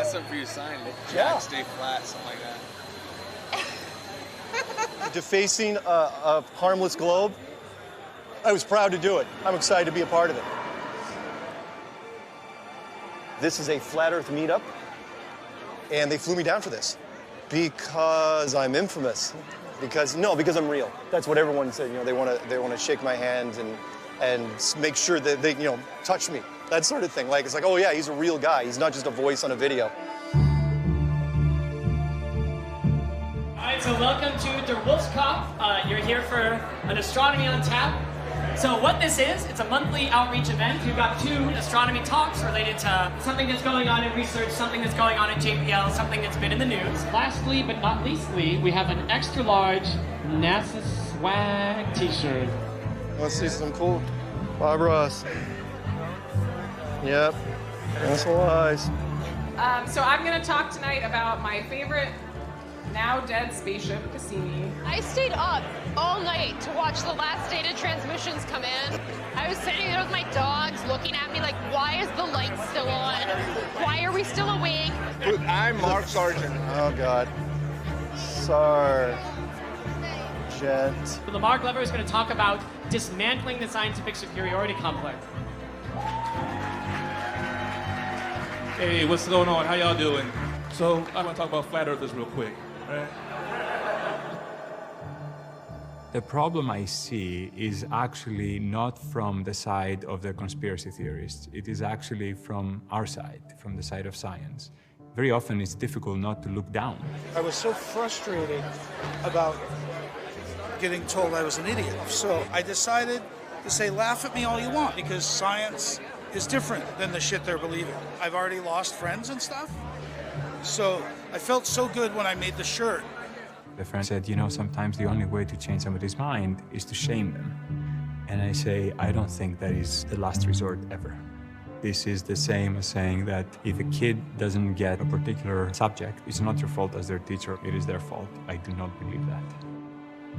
something for you to sign. Yeah. Stay flat, something like that. Defacing a harmless globe. I was proud to do it. I'm excited to be a part of it. This is a flat Earth meetup, and they flew me down for this because I'm infamous. Because I'm real. That's what everyone said. You know, they want to shake my hand and make sure that they touch me. That sort of thing. Like it's like, oh yeah, he's a real guy. He's not just a voice on a video. All right, so welcome to Der Wolfskopf. You're here for an Astronomy on Tap. So what this is, it's a monthly outreach event. We've got 2 astronomy talks related to something that's going on in research, something that's going on at JPL, something that's been in the news. Lastly, but not leastly, we have an extra large NASA swag t-shirt. Let's see some cool Bob Ross. Yep, that's lies. So I'm going to talk tonight about my favorite now dead spaceship, Cassini. I stayed up all night to watch the last data transmissions come in. I was sitting there with my dogs looking at me like, why is the light still on? Why are we still awake? I'm Mark Sargent. Oh God. Sargent. Lamar Glover is going to talk about dismantling the scientific superiority complex. Hey, what's going on? How y'all doing? So I want to talk about flat earthers real quick, right? The problem I see is actually not from the side of the conspiracy theorists. It is actually from our side, from the side of science. Very often it's difficult not to look down. I was so frustrated about getting told I was an idiot. So I decided to say, laugh at me all you want, because science is different than the shit they're believing. I've already lost friends and stuff. So I felt so good when I made the shirt. The friend said, sometimes the only way to change somebody's mind is to shame them. And I say, I don't think that is the last resort ever. This is the same as saying that if a kid doesn't get a particular subject, it's not your fault as their teacher, it is their fault. I do not believe that.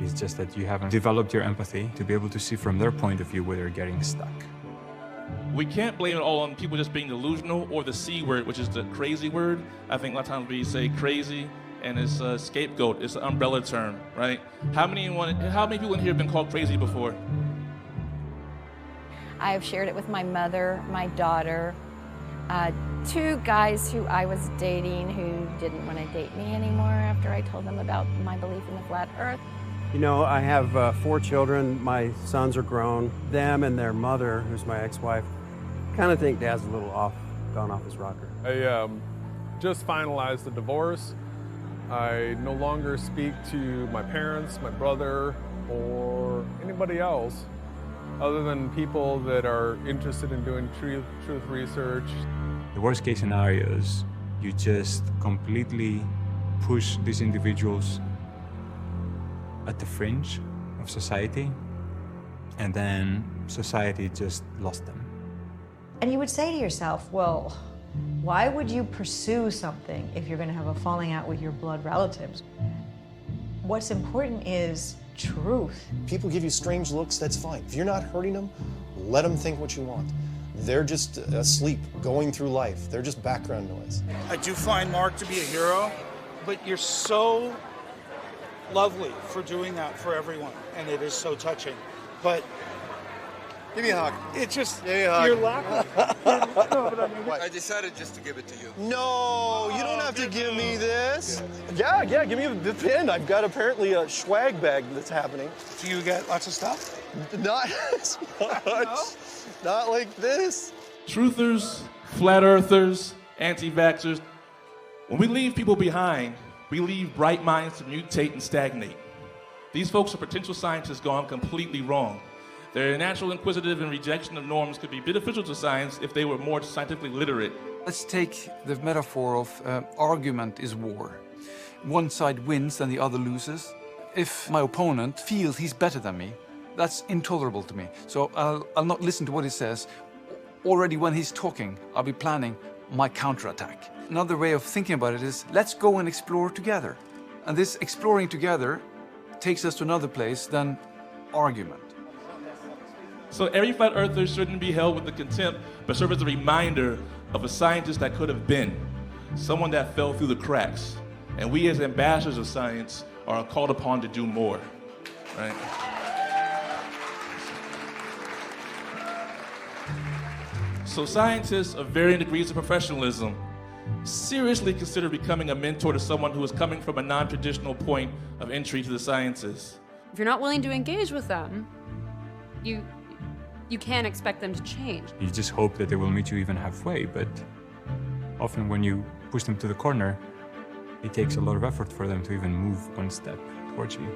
It's just that you haven't developed your empathy to be able to see from their point of view where they're getting stuck. We can't blame it all on people just being delusional or the C word, which is the crazy word. I think a lot of times we say crazy, and it's a scapegoat. It's an umbrella term, right? How many people in here have been called crazy before? I have shared it with my mother, my daughter, 2 guys who I was dating who didn't want to date me anymore after I told them about my belief in the flat earth. I have 4 children. My sons are grown. Them and their mother, who's my ex-wife, kind of think Dad's a little gone off his rocker. I just finalized the divorce. I no longer speak to my parents, my brother, or anybody else other than people that are interested in doing truth research. The worst case scenarios, you just completely push these individuals at the fringe of society, and then society just lost them. And you would say to yourself, well, why would you pursue something if you're going to have a falling out with your blood relatives? What's important is truth. People give you strange looks, that's fine. If you're not hurting them, let them think what you want. They're just asleep, going through life. They're just background noise. I do find Mark to be a hero, but you're so lovely for doing that for everyone, and it is so touching. But give me a hug. It's just, you're laughing. I decided just to give it to you. No, you don't have to give me this. Yeah, give me the pin. I've got apparently a swag bag that's happening. Do you get lots of stuff? Not as much. No? Not like this. Truthers, flat earthers, anti-vaxxers. When we leave people behind, we leave bright minds to mutate and stagnate. These folks are potential scientists gone completely wrong. Their natural inquisitive and rejection of norms could be beneficial to science if they were more scientifically literate. Let's take the metaphor of argument is war. One side wins and the other loses. If my opponent feels he's better than me, that's intolerable to me. So I'll not listen to what he says. Already when he's talking, I'll be planning my counterattack. Another way of thinking about it is, let's go and explore together. And this exploring together takes us to another place than argument. So every flat earther shouldn't be held with the contempt, but serve as a reminder of a scientist that could have been. someone that fell through the cracks. And we as ambassadors of science are called upon to do more, right? So scientists of varying degrees of professionalism seriously consider becoming a mentor to someone who is coming from a non-traditional point of entry to the sciences. If you're not willing to engage with them, you can't expect them to change. You just hope that they will meet you even halfway, but often when you push them to the corner, it takes a lot of effort for them to even move one step towards you.